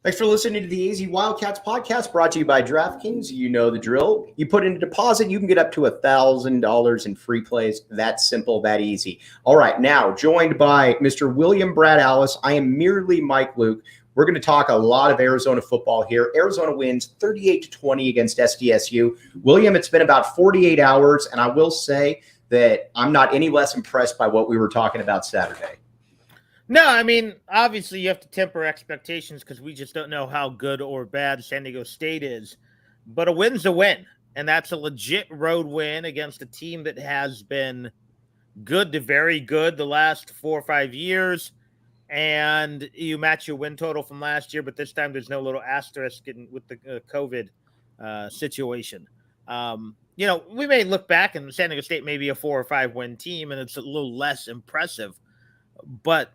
Thanks for listening to the AZ Wildcats podcast brought to you by DraftKings. You know the drill. You put in a deposit, you can get up to $1,000 in free plays. That simple, that easy. All right, now joined by Mr. William Brad Alice. I am merely Mike Luke. We're going to talk a lot of Arizona football here. Arizona wins 38-20 against SDSU. William, it's been about 48 hours, and I will say that I'm not any less impressed by what we were talking about Saturday. No, I mean, obviously you have to temper expectations because we just don't know how good or bad San Diego State is. But a win's a win, and that's a legit road win against a team that has been good to very good the last 4 or 5 years. And you match your win total from last year, but this time there's no little asterisk with the COVID situation. We may look back and San Diego State may be a 4 or 5 win team, and it's a little less impressive. But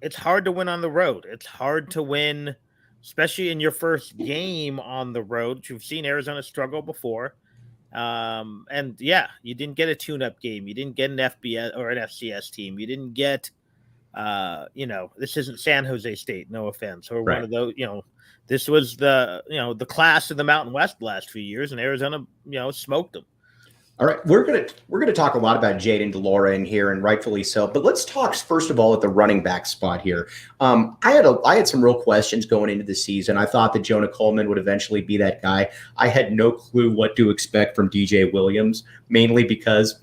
it's hard to win on the road. It's hard to win, especially in your first game on the road. You've seen Arizona struggle before. And yeah, you didn't get a tune-up game. You didn't get an FBS or an FCS team. You didn't get, this isn't San Jose State, no offense, or one of those, this was the class of the Mountain West the last few years, and Arizona, smoked them. All right, we're gonna talk a lot about Jayden de Laura in here, and rightfully so. But let's talk first of all at the running back spot here. I had some real questions going into the season. I thought that Jonah Coleman would eventually be that guy. I had no clue what to expect from DJ Williams, mainly because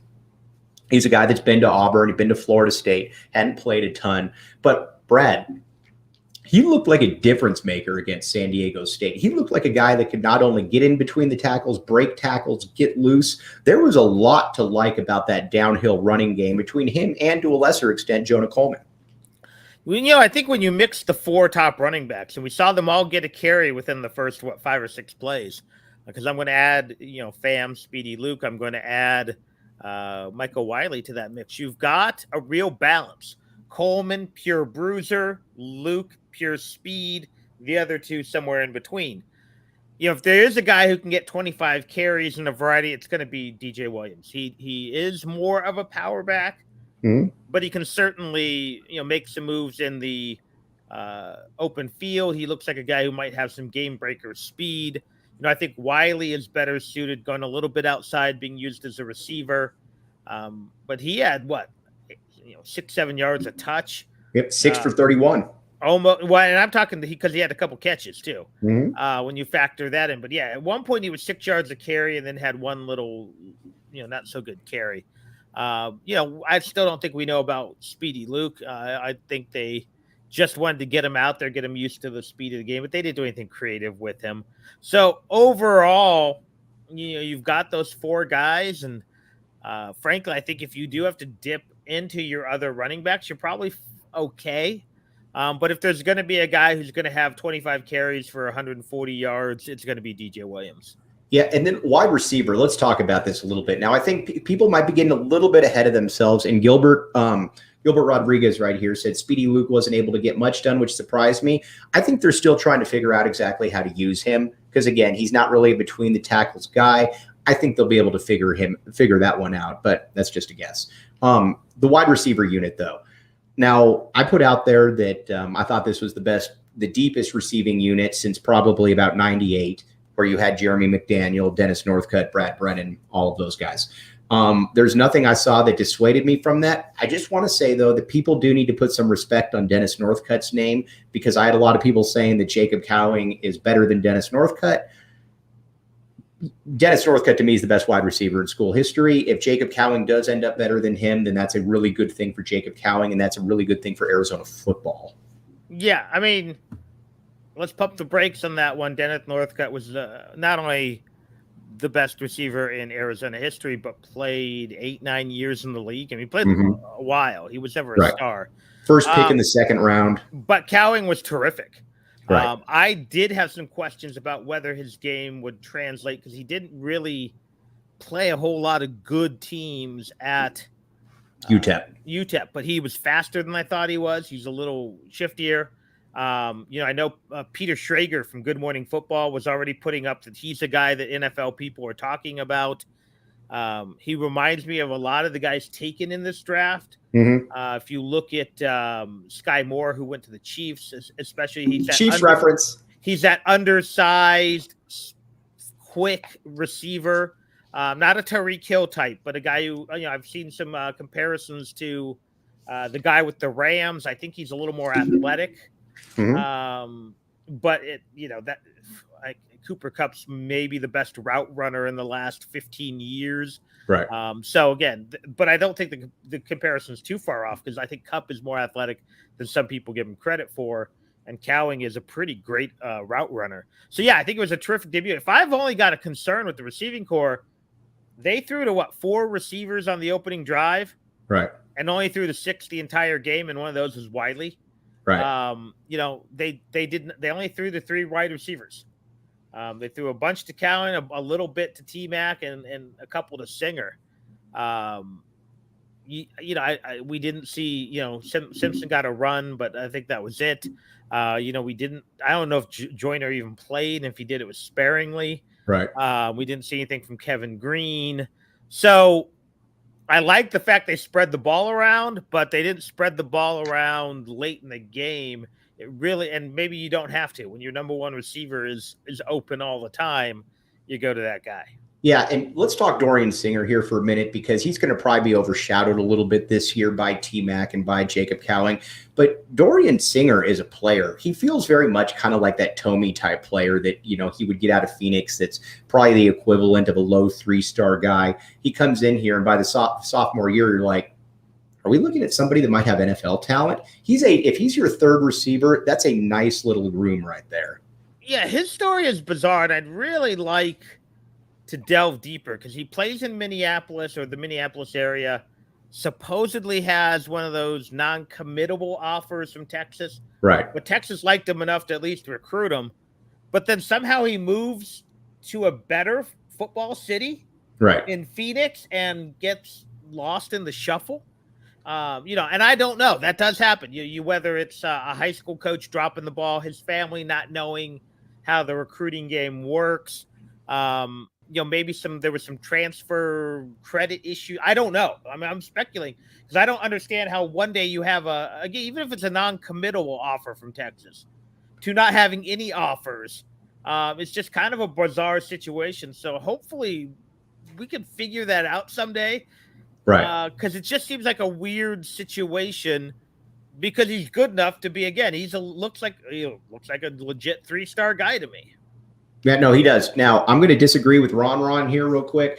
he's a guy that's been to Auburn, he's been to Florida State, hadn't played a ton. But Brad, he looked like a difference maker against San Diego State. He looked like a guy that could not only get in between the tackles, break tackles, get loose. There was a lot to like about that downhill running game between him and, to a lesser extent, Jonah Coleman. Well, I think when you mix the 4 top running backs, and we saw them all get a carry within the first, 5 or 6 plays, because I'm going to add, Fam, Speedy Luke. I'm going to add Michael Wiley to that mix. You've got a real balance. Coleman, pure bruiser. Luke, pure speed. The other two somewhere in between. If there is a guy who can get 25 carries in a variety, it's going to be DJ Williams. He is more of a power back, but he can certainly make some moves in the open field. He looks like a guy who might have some game breaker speed. I think Wiley is better suited, going a little bit outside, being used as a receiver. But he had 6-7 yards a touch. Yep, 6 for 31. Almost. Well, and I'm talking because he had a couple catches too. When you factor that in, but yeah, at one point he was 6 yards a carry, and then had one little, not so good carry. I still don't think we know about Speedy Luke. I think they just wanted to get him out there, get him used to the speed of the game, but they didn't do anything creative with him. So overall, you've got those 4 guys, and frankly, I think if you do have to dip into your other running backs, you're probably okay. But if there's going to be a guy who's going to have 25 carries for 140 yards, it's going to be DJ Williams. Yeah, and then wide receiver, let's talk about this a little bit. Now, I think people might be getting a little bit ahead of themselves, and Gilbert Rodriguez right here said Speedy Luke wasn't able to get much done, which surprised me. I think they're still trying to figure out exactly how to use him because, again, he's not really a between the tackles guy. I think they'll be able to figure that one out, but that's just a guess. The wide receiver unit, though. Now, I put out there that I thought this was the deepest receiving unit since probably about 98, where you had Jeremy McDaniel, Dennis Northcutt, Brad Brennan, all of those guys. There's nothing I saw that dissuaded me from that. I just want to say, though, that people do need to put some respect on Dennis Northcutt's name, because I had a lot of people saying that Jacob Cowling is better than Dennis Northcutt. Dennis Northcutt, to me, is the best wide receiver in school history. If Jacob Cowling does end up better than him, then that's a really good thing for Jacob Cowling, and that's a really good thing for Arizona football. Yeah, I mean, let's pump the brakes on that one. Dennis Northcutt was not only the best receiver in Arizona history, but played 8-9 years in the league. I mean, he played a while. He was never a star. First pick in the second round. But Cowling was terrific. Right. I did have some questions about whether his game would translate because he didn't really play a whole lot of good teams at UTEP, but he was faster than I thought he was. He's a little shiftier. I know Peter Schrager from Good Morning Football was already putting up that he's a guy that NFL people are talking about. He reminds me of a lot of the guys taken in this draft. If you look at Sky Moore, who went to the Chiefs, especially Chiefs reference. He's that undersized, quick receiver. Not a Tyreek Hill type, but a guy who, I've seen some comparisons to the guy with the Rams. I think he's a little more athletic. But Cooper Kupp's maybe the best route runner in the last 15 years. Right. So again, but I don't think the comparison is too far off because I think Kupp is more athletic than some people give him credit for. And Cowling is a pretty great route runner. So yeah, I think it was a terrific debut. If I've only got a concern with the receiving core, they threw to 4 receivers on the opening drive. Right. And only threw to 6 the entire game. And one of those was Wiley. Right. They only threw the 3 wide receivers. They threw a bunch to Cowling, a little bit to T-Mac, and a couple to Singer. We didn't see, Simpson got a run, but I think that was it. I don't know if Joyner even played. And if he did, it was sparingly. Right. We didn't see anything from Kevin Green. So I like the fact they spread the ball around, but they didn't spread the ball around late in the game. It really, and maybe you don't have to. When your number one receiver is open all the time, you go to that guy. Yeah, and let's talk Dorian Singer here for a minute because he's going to probably be overshadowed a little bit this year by T-Mac and by Jacob Cowling. But Dorian Singer is a player. He feels very much kind of like that Tomey type player that, he would get out of Phoenix that's probably the equivalent of a low 3-star guy. He comes in here, and by the sophomore year, you're like, are we looking at somebody that might have NFL talent? If he's your third receiver, that's a nice little room right there. Yeah, his story is bizarre, and I'd really like to delve deeper because he plays in Minneapolis or the Minneapolis area, supposedly has one of those non-committable offers from Texas. Right. But Texas liked him enough to at least recruit him. But then somehow he moves to a better football city in Phoenix and gets lost in the shuffle. And I don't know. That does happen. You whether it's a high school coach dropping the ball, his family not knowing how the recruiting game works. Maybe there was some transfer credit issue. I don't know. I mean, I'm speculating because I don't understand how one day you have even if it's a non-committable offer from Texas, to not having any offers. It's just kind of a bizarre situation. So hopefully we can figure that out someday. Right. Because it just seems like a weird situation because he's good enough to be, again, looks like a legit 3-star guy to me. Yeah, no, he does. Now, I'm going to disagree with Ron here real quick.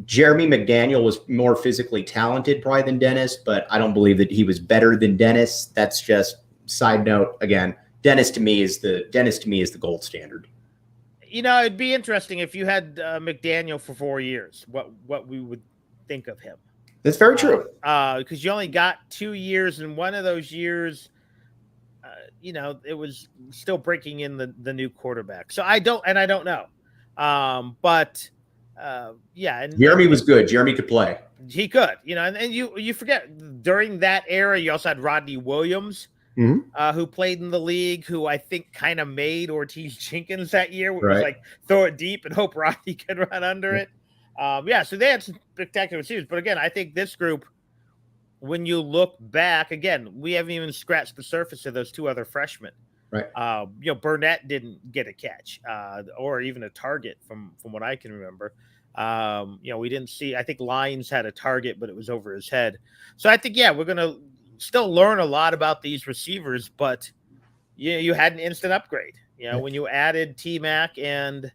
Jeremy McDaniel was more physically talented probably than Dennis, but I don't believe that he was better than Dennis. That's just side note. Again, Dennis to me is the gold standard. It'd be interesting if you had McDaniel for 4 years, what we would think of him. That's very true. Because you only got 2 years, and one of those years, it was still breaking in the new quarterback. So I don't know. And Jeremy was good. Jeremy could play. He could, and you forget during that era, you also had Rodney Williams, who played in the league, who I think kind of made Ortiz Jenkins that year, where it was like throw it deep and hope Rodney could run under it. So they had some spectacular receivers. But again, I think this group, when you look back, again, we haven't even scratched the surface of those 2 other freshmen. Right. Burnett didn't get a catch or even a target from what I can remember. We didn't see, I think Lyons had a target, but it was over his head. So I think, we're going to still learn a lot about these receivers, but you had an instant upgrade. When you added T-Mac and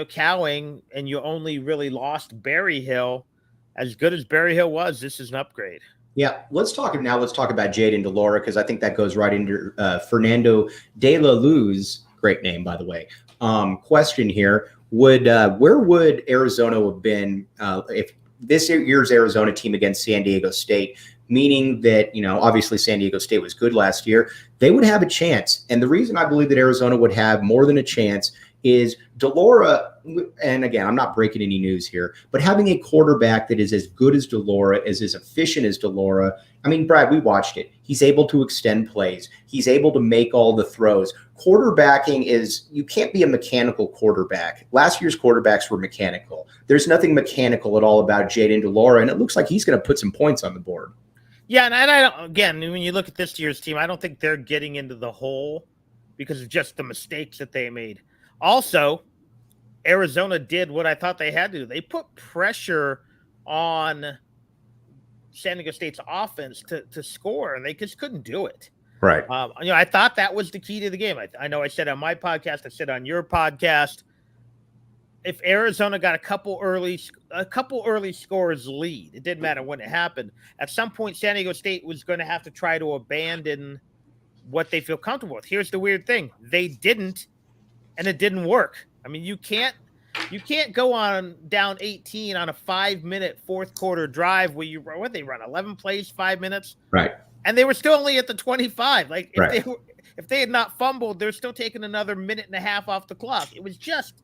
Cowling, and you only really lost Berryhill. As good as Berryhill was, this is an upgrade. Yeah, let's talk about Jayden de Laura because I think that goes right into Fernando de la Luz. Great name, by the way. Question here. where would Arizona have been if this year's Arizona team against San Diego State, meaning that, obviously San Diego State was good last year, they would have a chance. And the reason I believe that Arizona would have more than a chance is de Laura, and again, I'm not breaking any news here, but having a quarterback that is as good as de Laura, as efficient as de Laura. I mean, Brad, we watched it. He's able to extend plays. He's able to make all the throws. Quarterbacking you can't be a mechanical quarterback. Last year's quarterbacks were mechanical. There's nothing mechanical at all about Jayden de Laura, and it looks like he's going to put some points on the board. Yeah, and I don't, again, when you look at this year's team, I don't think they're getting into the hole because of just the mistakes that they made. Also, Arizona did what I thought they had to do. They put pressure on San Diego State's offense to score, and they just couldn't do it. Right. I thought that was the key to the game. I know I said on my podcast, I said on your podcast, if Arizona got a couple early scores lead, it didn't matter when it happened. At some point, San Diego State was going to have to try to abandon what they feel comfortable with. Here's the weird thing: they didn't, and it didn't work. I mean, you can't go on down 18 on a 5-minute fourth quarter drive where they run 11 plays, 5 minutes, right? And they were still only at the 25. Like if they had not fumbled, they're still taking another minute and a half off the clock. It was just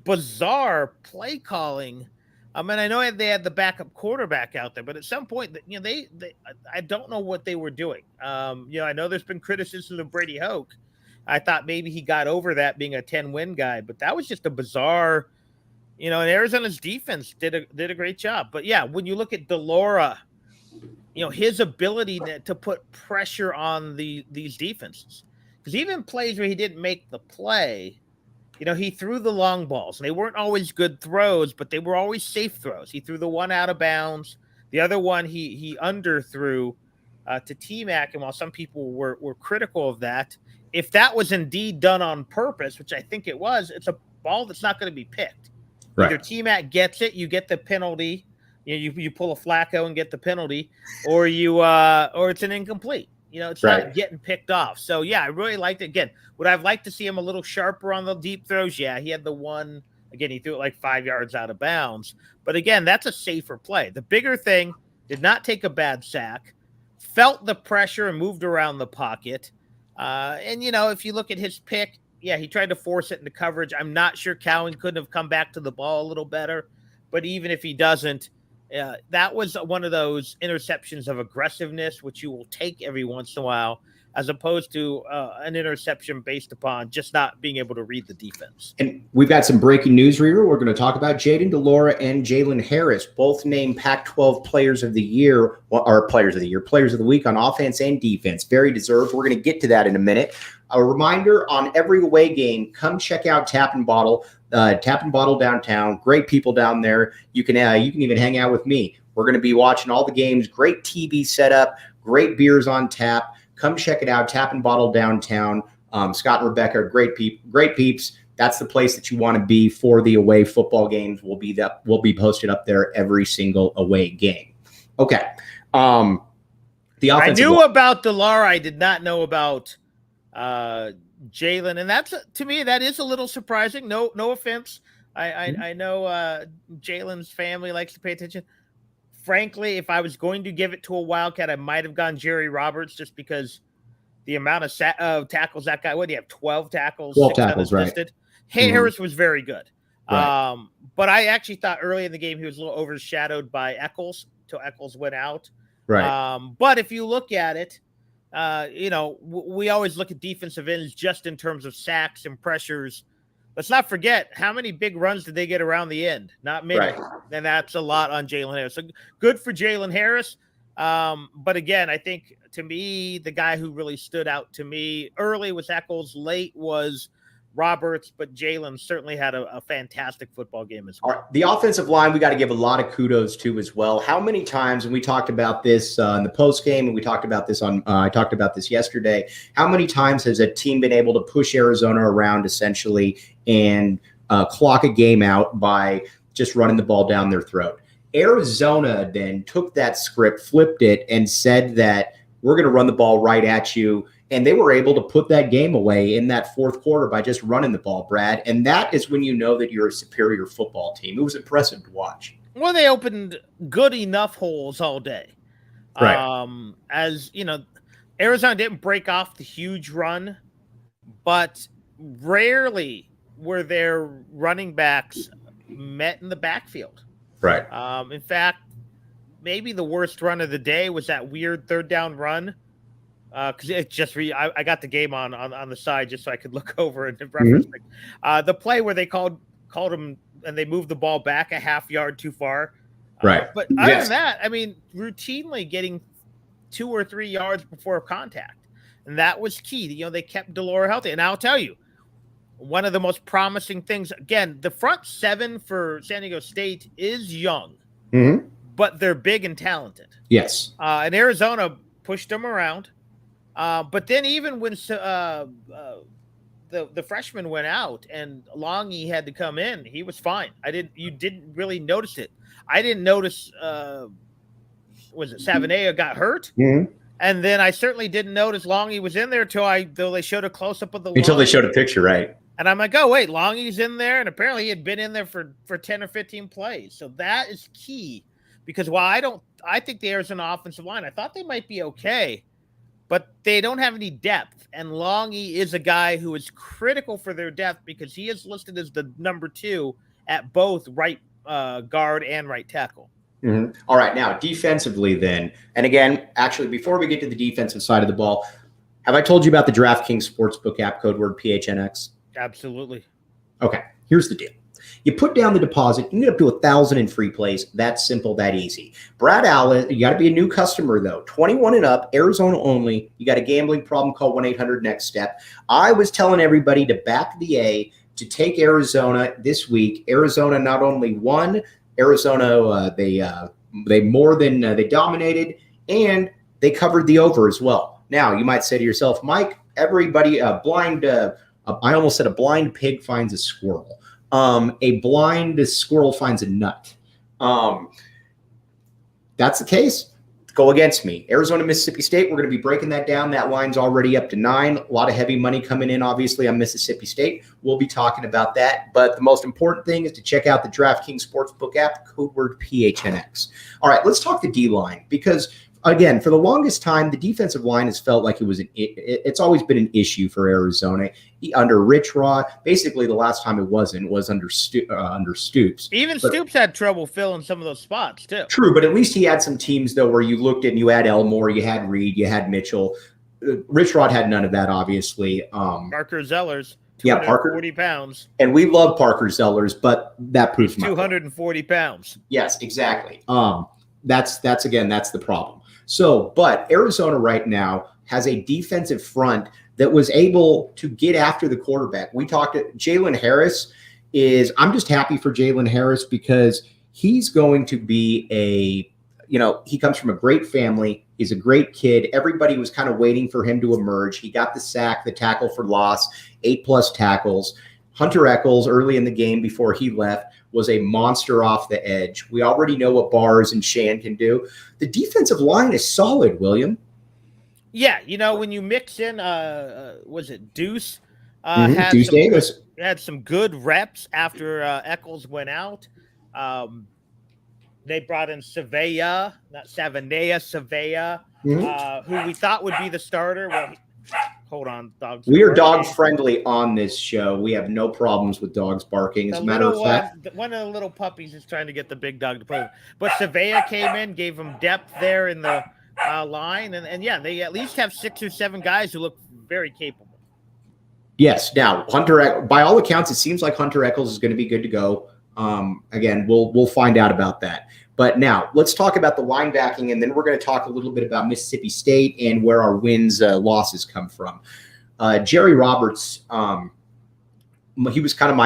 bizarre play calling. I mean, I know they had the backup quarterback out there, but at some point, I don't know what they were doing. I know there's been criticism of Brady Hoke. I thought maybe he got over that being a 10-win guy, but that was just a bizarre, and Arizona's defense did a great job. But yeah, when you look at de Laura, his ability to put pressure on these defenses, because even plays where he didn't make the play, he threw the long balls, and they weren't always good throws, but they were always safe throws. He threw the one out of bounds. The other one he underthrew to T-Mac, and while some people were critical of that, if that was indeed done on purpose, which I think it was, it's a ball that's not going to be picked. Right. Either T-Mac gets it, you get the penalty, you pull a Flacco and get the penalty, or it's an incomplete. It's not getting picked off. So, yeah, I really liked it. Again, would I have liked to see him a little sharper on the deep throws? Yeah, he had the one. Again, he threw it like 5 yards out of bounds. But, again, that's a safer play. The bigger thing, did not take a bad sack, felt the pressure and moved around the pocket. And, if you look at his pick, yeah, he tried to force it into coverage. I'm not sure Cowling couldn't have come back to the ball a little better. But even if he doesn't, that was one of those interceptions of aggressiveness, which you will take every once in a while, as opposed to an interception based upon just not being able to read the defense. And we've got some breaking news here. We're going to talk about Jayden de Laura and Jalen Harris, both named Pac-12 Players of the Year, or Players of the Week on offense and defense. Very deserved. We're going to get to that in a minute. A reminder, on every away game, come check out Tap and Bottle. Tap and Bottle downtown. Great people down there. You can even hang out with me. We're going to be watching all the games. Great TV setup. Great beers on tap. Come check it out. Tap and Bottle downtown. Scott and Rebecca are great peeps. That's the place that you want to be for the away football games. We'll be posted up there every single away game. Okay. I knew about de Laura. I did not know about Jalen, and that's to me that is a little surprising. No offense. I know Jalen's family likes to pay attention. Frankly, if I was going to give it to a Wildcat, I might have gone Jerry Roberts, just because the amount of tackles that guy. What do you have? 12 tackles. 12 tackles, right? Harris was very good. Right. But I actually thought early in the game he was a little overshadowed by Echols till Echols went out. Right. But if you look at it, we always look at defensive ends just in terms of sacks and pressures. Let's not forget, how many big runs did they get around the end? Not many. Right. And that's a lot on Jalen Harris. So good for Jalen Harris. But again, I think to me, the guy who really stood out to me early was Echols, late was Roberts, but Jalen certainly had a fantastic football game as well. The offensive line, we got to give a lot of kudos to as well. How many times, and we talked about this in the post game, and we talked about this I talked about this yesterday. How many times has a team been able to push Arizona around essentially and clock a game out by just running the ball down their throat? Arizona then took that script, flipped it, and said that we're going to run the ball right at you. And they were able to put that game away in that fourth quarter by just running the ball, Brad. And that is when you know that you're a superior football team. It was impressive to watch. Well, they opened good enough holes all day. Right. As you know, Arizona didn't break off the huge run, but rarely were their running backs met in the backfield. Right. In fact, maybe the worst run of the day was that weird third down run. Because it just I got the game on the side just so I could look over and reference the play where they called him and they moved the ball back a half yard too far. Right. But other than that, I mean, routinely getting 2 or 3 yards before contact. And that was key. You know, they kept de Laura healthy. And I'll tell you, one of the most promising things, again, the front seven for San Diego State is young, but they're big and talented. Yes. And Arizona pushed them around. But then even when the freshman went out and Longy had to come in, he was fine. You didn't really notice it. I didn't notice, was it Savanea got hurt? And then I certainly didn't notice Longy was in there though they showed a close up of the until they showed a picture, right? And I'm like, oh wait, Longy's in there, and apparently he had been in there for 10 or 15 plays. So that is key because while I think the Arizona offensive line, I thought they might be okay, but they don't have any depth. And Longy is a guy who is critical for their depth because he is listed as the number 2 at both right guard and right tackle. All right, now defensively then, and again, actually, before we get to the defensive side of the ball, have I told you about the DraftKings Sportsbook app, code word PHNX? Absolutely. Okay, here's the deal. You put down the deposit, you can get up to 1,000 in free plays. That's simple, that easy. Brad Allen, you got to be a new customer, though. 21 and up, Arizona only. You got a gambling problem, call 1-800-NEXT-STEP. I was telling everybody to back the A, to take Arizona this week. Arizona not only won, Arizona, they dominated, and they covered the over as well. Now, you might say to yourself, Mike, everybody, I almost said a blind pig finds a squirrel. A blind squirrel finds a nut. That's the case. Go against me. Arizona, Mississippi State, we're going to be breaking that down. That line's already up to 9. A lot of heavy money coming in, obviously, on Mississippi State. We'll be talking about that. But the most important thing is to check out the DraftKings Sportsbook app, code word PHNX. All right, let's talk the D-line because, again, for the longest time, the defensive line has felt like it's always been an issue for Arizona. Under Rich Rod, basically the last time it was under Stoops. Even Stoops had trouble filling some of those spots too. True, but at least he had some teams though where you looked at and you had Elmore, you had Reed, you had Mitchell. Rich Rod had none of that, obviously. Parker Zellers, 240 pounds, and we love Parker Zellers, but that proves 240 pounds. Yes, exactly. That's the problem. So, but Arizona right now has a defensive front that was able to get after the quarterback. We talked to Jalen Harris I'm just happy for Jalen Harris because he's going to be he comes from a great family. He's a great kid. Everybody was kind of waiting for him to emerge. He got the sack, the tackle for loss, 8+ tackles. Hunter Echols early in the game before he left was a monster off the edge. We already know what Bars and Shan can do. The defensive line is solid, William. Yeah, when you mix in, was it Deuce? Deuce Davis had some good reps after Echols went out. They brought in Savea, not Savanea, who we thought would be the starter. Well, hold on, dogs. We are dog friendly on this show. We have no problems with dogs barking. As a matter of fact, one of the little puppies is trying to get the big dog to play with. But Savea came in, gave him depth there in the line, and yeah, they at least have 6 or 7 guys who look very capable. Yes. Now, Hunter, by all accounts, it seems like Hunter Echols is going to be good to go. Again, we'll find out about that. But now let's talk about the linebacking, and then we're going to talk a little bit about Mississippi State and where our wins, losses come from. Jerry Roberts, he was kind of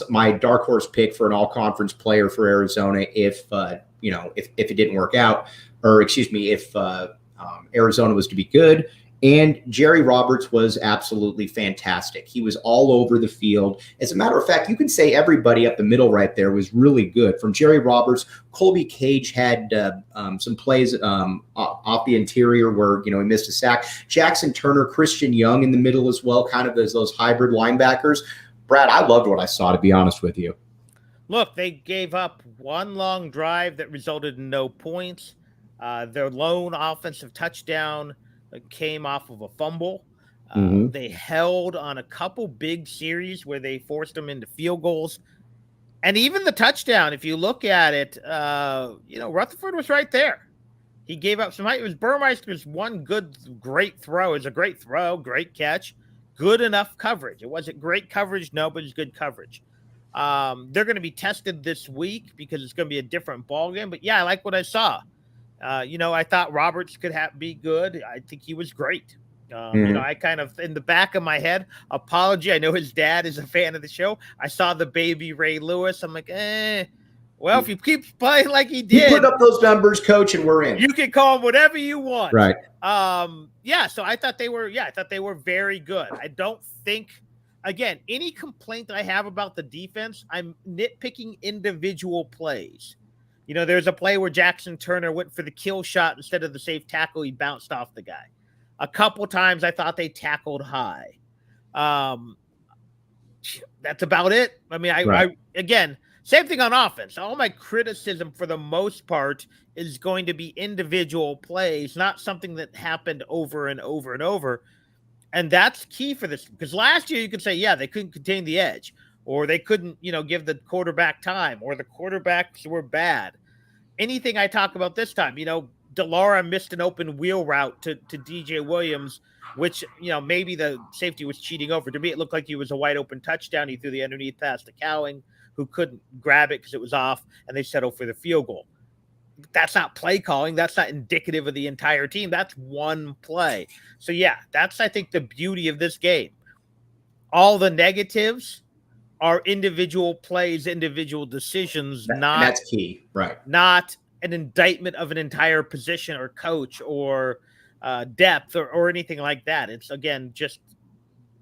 my dark horse pick for an all-conference player for Arizona if it didn't work out, or excuse me, if Arizona was to be good. And Jerry Roberts was absolutely fantastic. He was all over the field. As a matter of fact, you can say everybody up the middle right there was really good. From Jerry Roberts, Colby Cage had some plays off the interior where, he missed a sack. Jackson Turner, Christian Young in the middle as well, kind of as those hybrid linebackers. Brad, I loved what I saw, to be honest with you. Look, they gave up one long drive that resulted in no points. Their lone offensive touchdown came off of a fumble. They held on a couple big series where they forced them into field goals. And even the touchdown, if you look at it, Rutherford was right there. He gave up some height. It was Burmeister's one great throw. It was a great throw, great catch, good enough coverage. It wasn't great coverage, no, but it's good coverage. They're going to be tested this week because it's going to be a different ball game. But, yeah, I like what I saw. I thought Roberts could be good. I think he was great. I kind of, in the back of my head, apology. I know his dad is a fan of the show. I saw the baby Ray Lewis. I'm like, well, if he keeps playing like he did. You put up those numbers, coach, and we're in. You can call him whatever you want. Right. So I thought they were very good. I don't think, again, any complaint I have about the defense, I'm nitpicking individual plays. There's a play where Jackson Turner went for the kill shot instead of the safe tackle. He bounced off the guy. A couple times I thought they tackled high. That's about it. I mean, I again, same thing on offense. All my criticism for the most part is going to be individual plays, not something that happened over and over and over. And that's key for this, because last year you could say, yeah, they couldn't contain the edge, or they couldn't, give the quarterback time, or the quarterbacks were bad. Anything I talk about this time, De Laura missed an open wheel route to DJ Williams, which, maybe the safety was cheating over. To me, it looked like he was a wide open touchdown. He threw the underneath pass to Cowling, who couldn't grab it because it was off, and they settled for the field goal. That's not play calling. That's not indicative of the entire team. That's one play. So, yeah, that's, I think, the beauty of this game. All the negatives are individual plays, individual decisions, not that's key, right? Not an indictment of an entire position or coach or depth or anything like that. It's, again, just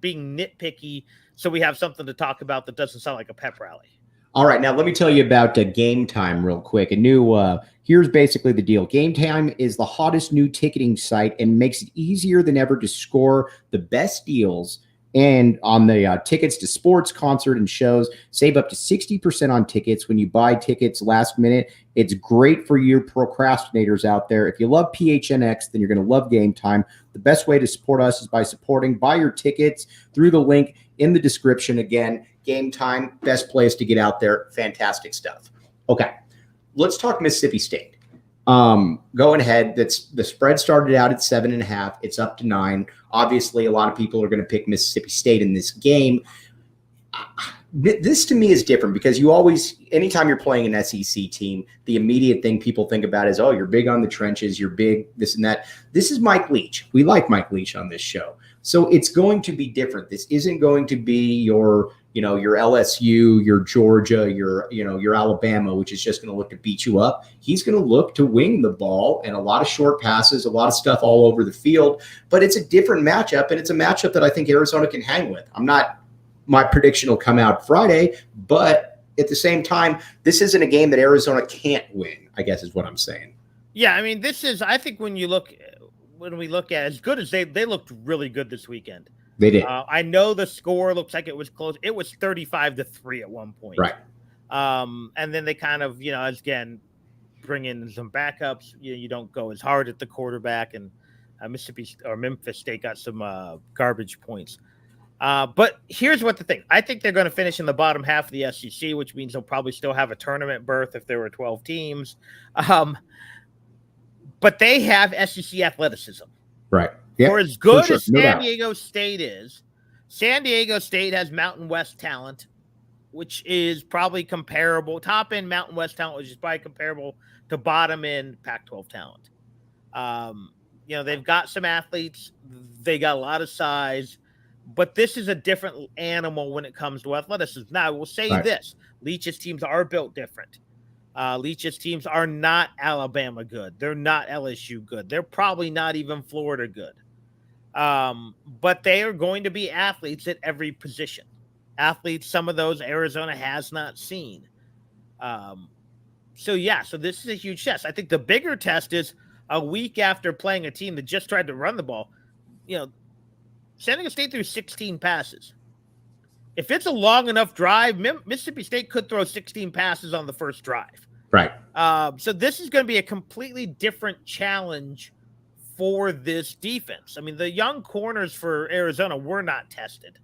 being nitpicky so we have something to talk about that doesn't sound like a pep rally. All right, now let me tell you about Gametime real quick. Here's basically the deal. Gametime is the hottest new ticketing site and makes it easier than ever to score the best deals and on the tickets to sports, concert, and shows. Save up to 60% on tickets when you buy tickets last minute. It's great for you procrastinators out there. If you love PHNX, then you're going to love Gametime. The best way to support us is by buy your tickets through the link in the description. Again, Gametime, best place to get out there. Fantastic stuff. Okay, let's talk Mississippi State. Going ahead, the spread started out at 7.5. It's up to 9. Obviously, a lot of people are going to pick Mississippi State in this game. This to me is different because anytime you're playing an SEC team, the immediate thing people think about is, oh, you're big on the trenches, you're big, this and that. This is Mike Leach. We like Mike Leach on this show. So it's going to be different. This isn't going to be your LSU, your Georgia, your Alabama, which is just going to look to beat you up. He's going to look to wing the ball and a lot of short passes, a lot of stuff all over the field. But it's a different matchup, and it's a matchup that I think Arizona can hang with. My prediction will come out Friday, but at the same time, this isn't a game that Arizona can't win, I guess is what I'm saying. Yeah, I mean, I think when we look at as good as they looked really good this weekend. They did. I know the score looks like it was close. It was 35-3 at one point. Right. And then they kind of, again, bring in some backups. You don't go as hard at the quarterback, and Memphis State got some garbage points. But here's what the thing. I think they're going to finish in the bottom half of the SEC, which means they'll probably still have a tournament berth if there were 12 teams. But they have SEC athleticism. Right. Yep, for as good as San Diego State is, San Diego State has Mountain West talent, which is probably comparable. Top end Mountain West talent, which is probably comparable to bottom end Pac-12 talent. They've got some athletes. They got a lot of size. But this is a different animal when it comes to athleticism. Now, I will say this. Leach's teams are built different. Leach's teams are not Alabama good. They're not LSU good. They're probably not even Florida good. But they are going to be athletes at every position. Athletes, some of those Arizona has not seen. So this is a huge test. I think the bigger test is a week after playing a team that just tried to run the ball. San Diego State threw 16 passes. If it's a long enough drive, Mississippi State could throw 16 passes on the first drive. Right. So this is going to be a completely different challenge for this defense. I mean, the young corners for Arizona were not tested.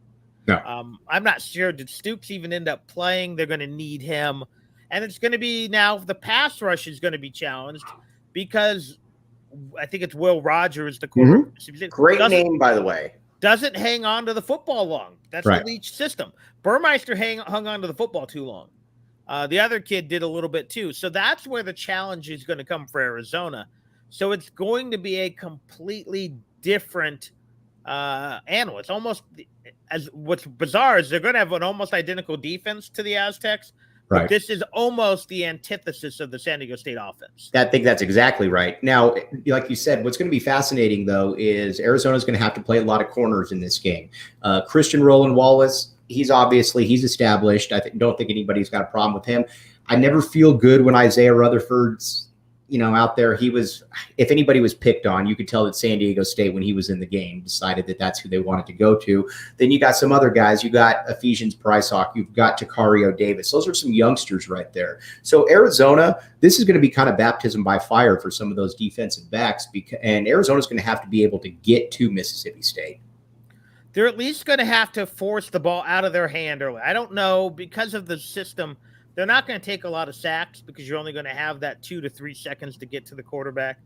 No. I'm not sure. Did Stoops even end up playing? They're going to need him. And it's going to be now the pass rush is going to be challenged because I think it's Will Rogers, the corner. Mm-hmm. Great name, by the way. Doesn't hang on to the football long. That's right. The Leach system. Burmeister hung on to the football too long. The other kid did a little bit too. So that's where the challenge is going to come for Arizona. So it's going to be a completely different animal. It's almost as what's bizarre is they're going to have an almost identical defense to the Aztecs. Right. But this is almost the antithesis of the San Diego State offense. I think that's exactly right. Now, like you said, what's going to be fascinating, though, is Arizona's going to have to play a lot of corners in this game. Christian Roland Wallace, he's established. Don't think anybody's got a problem with him. I never feel good when Isaiah Rutherford's out there. He was, if anybody was picked on, you could tell that San Diego State, when he was in the game, decided that that's who they wanted to go to. Then you got some other guys. You got Ephesians Prysock. You've got Takario Davis. Those are some youngsters right there. So Arizona, this is going to be kind of baptism by fire for some of those defensive backs, and Arizona's going to have to be able to get to Mississippi State. They're at least going to have to force the ball out of their hand early. I don't know, because of the system, they're not going to take a lot of sacks because you're only going to have that 2 to 3 seconds to get to the quarterback.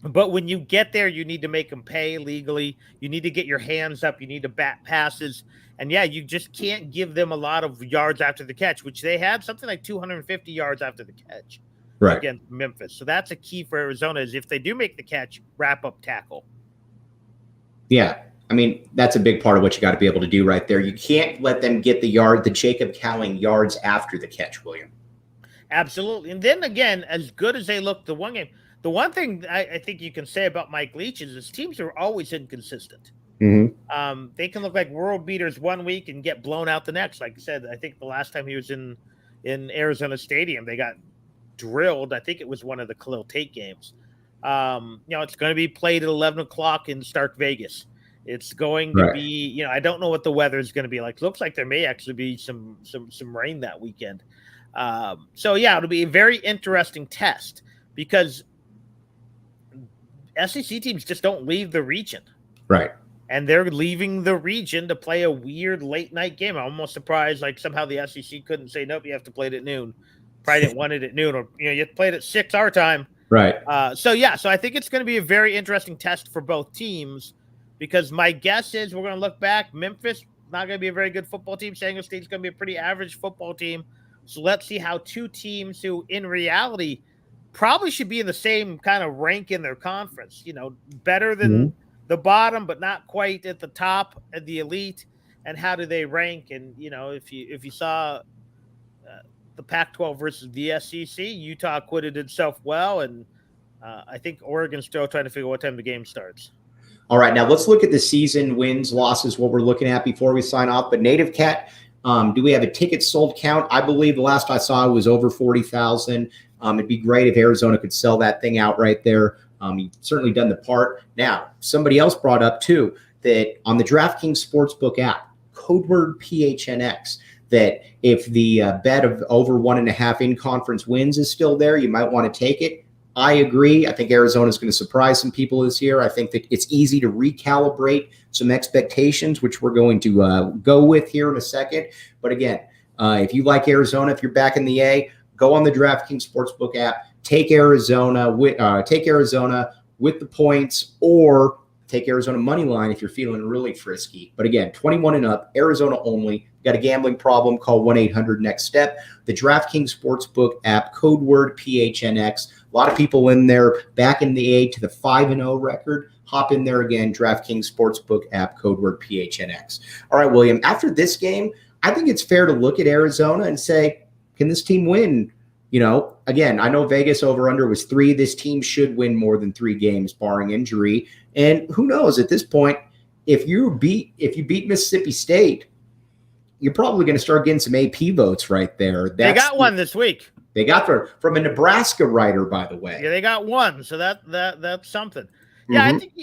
But when you get there, you need to make them pay legally. You need to get your hands up. You need to bat passes. And, you just can't give them a lot of yards after the catch, which they had something like 250 yards after the catch against Memphis. So that's a key for Arizona is if they do make the catch, wrap up tackle. Yeah. I mean, that's a big part of what you got to be able to do right there. You can't let them get the Jacob Cowling yards after the catch, William. Absolutely. And then again, as good as they looked the one thing I think you can say about Mike Leach is his teams are always inconsistent. Mm-hmm. They can look like world beaters one week and get blown out the next. Like I said, I think the last time he was in Arizona Stadium, they got drilled. I think it was one of the Khalil Tate games. It's going to be played at 11 o'clock in Stark Vegas. It's going to be, I don't know what the weather is going to be like. Looks like there may actually be some rain that weekend. It'll be a very interesting test because SEC teams just don't leave the region. Right. And they're leaving the region to play a weird late night game. I'm almost surprised, like somehow the SEC couldn't say, nope, you have to play it at noon. Probably didn't want it at noon, or, you have to play it at 6 our time. Right. So I think it's going to be a very interesting test for both teams. Because my guess is we're going to look back. Memphis, not going to be a very good football team. San Diego State's going to be a pretty average football team. So let's see how two teams who, in reality, probably should be in the same kind of rank in their conference. Better than the bottom, but not quite at the top of the elite. And how do they rank? And, if you saw the Pac-12 versus the SEC, Utah acquitted itself well. And I think Oregon's still trying to figure out what time the game starts. All right, now let's look at the season wins, losses, what we're looking at before we sign off. But Native Cat, do we have a ticket sold count? I believe the last I saw was over 40,000. It'd be great if Arizona could sell that thing out right there. You've certainly done the part. Now, somebody else brought up, too, that on the DraftKings Sportsbook app, code word PHNX, that if the bet of over 1.5 in-conference wins is still there, you might want to take it. I agree. I think Arizona is going to surprise some people this year. I think that it's easy to recalibrate some expectations, which we're going to go with here in a second. But again, if you like Arizona, if you're back in the A, go on the DraftKings Sportsbook app, take Arizona with the points, or take Arizona money line if you're feeling really frisky. But again, 21 and up, Arizona only. Got a gambling problem? Call 1-800-NEXT-STEP. The DraftKings Sportsbook app, code word PHNX. A lot of people in there back in the A to the 5-0 record. Hop in there again, DraftKings Sportsbook app, code word PHNX. All right, William, after this game, I think it's fair to look at Arizona and say, can this team win Again, I know Vegas over-under was 3. This team should win more than 3 games, barring injury. And who knows at this point, if you beat Mississippi State, you're probably going to start getting some AP votes right there. They got one this week. They got from a Nebraska writer, by the way. Yeah, they got one. So that's something. Yeah, I think,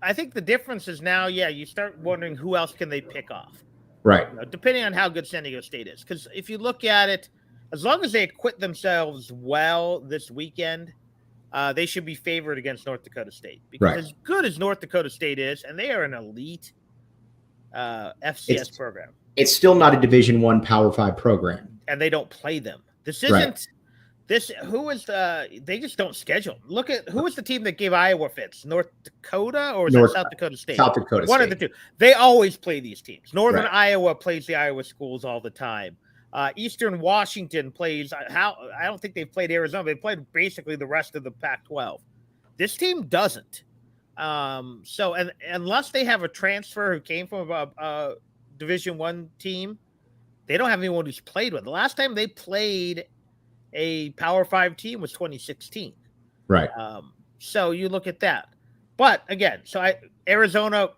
I think the difference is now, you start wondering who else can they pick off. Right. Depending on how good San Diego State is. Because if you look at it, as long as they acquit themselves well this weekend, they should be favored against North Dakota State. Because as good as North Dakota State is, and they are an elite FCS program. It's still not a Division I Power 5 program. And they don't play them. This isn't they just don't schedule. Look at who was the team that gave Iowa fits? North Dakota or South Dakota State? South Dakota State. One of the two. They always play these teams. Northern Iowa plays the Iowa schools all the time. Eastern Washington plays I don't think they've played Arizona. They played basically the rest of the Pac-12. This team doesn't. So unless they have a transfer who came from a Division I team, they don't have anyone who's played with. The last time they played a Power 5 team was 2016. Right. So you look at that. But again, Arizona,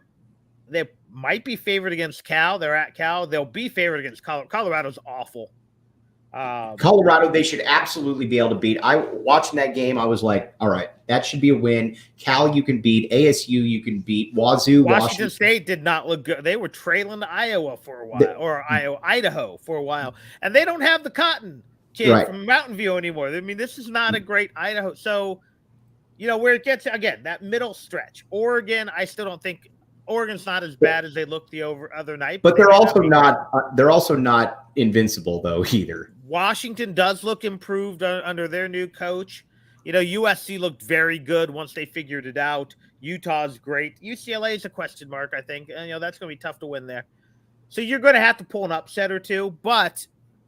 they might be favored against Cal. They're at Cal. They'll be favored against Colorado. Colorado's awful. Colorado, they should absolutely be able to beat. Watching that game, I was like, all right, that should be a win. Cal, you can beat. ASU, you can beat. Washington State did not look good. They were trailing to Iowa for a while, Idaho for a while. And they don't have the Cotton kid from Mountain View anymore. I mean, this is not a great Idaho. So, where it gets, again, that middle stretch. Oregon, I still don't think Oregon's not as bad as they looked the other night. But they're also not invincible, though, either. Washington does look improved under their new coach. USC looked very good once they figured it out. Utah's great. UCLA is a question mark, I think. And, that's going to be tough to win there. So you're going to have to pull an upset or two, but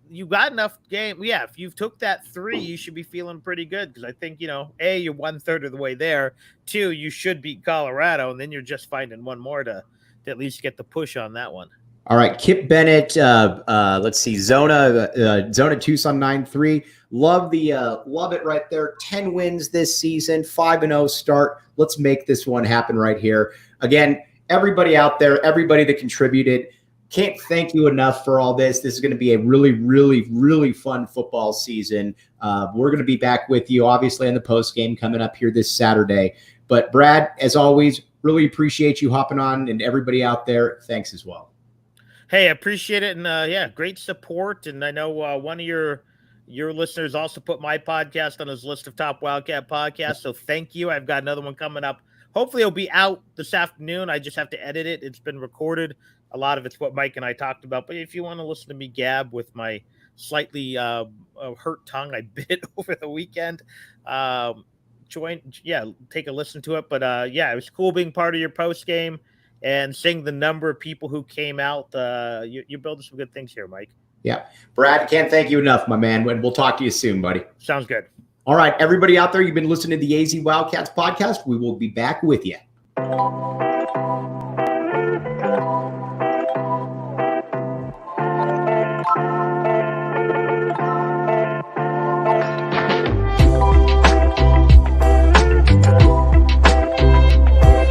you got enough game. Yeah, if you've took that 3, you should be feeling pretty good because I think, A, you're 1/3 of the way there. 2, you should beat Colorado, and then you're just finding one more to at least get the push on that one. All right, Kip Bennett. Let's see, Zona Tucson 9-3. Love it right there. 10 wins this season, 5-0 start. Let's make this one happen right here. Again, everybody out there, everybody that contributed, can't thank you enough for all this. This is going to be a really, really, really fun football season. We're going to be back with you, obviously, in the post game coming up here this Saturday. But Brad, as always, really appreciate you hopping on, and everybody out there, thanks as well. Hey, I appreciate it. And great support. And I know one of your listeners also put my podcast on his list of top Wildcat podcasts. So thank you. I've got another one coming up. Hopefully it'll be out this afternoon. I just have to edit it. It's been recorded. A lot of it's what Mike and I talked about. But if you want to listen to me gab with my slightly hurt tongue I bit over the weekend, take a listen to it. But it was cool being part of your post game. And seeing the number of people who came out, you're building some good things here, Mike. Yeah. Brad, can't thank you enough, my man. We'll talk to you soon, buddy. Sounds good. All right, everybody out there, you've been listening to the AZ Wildcats podcast. We will be back with you.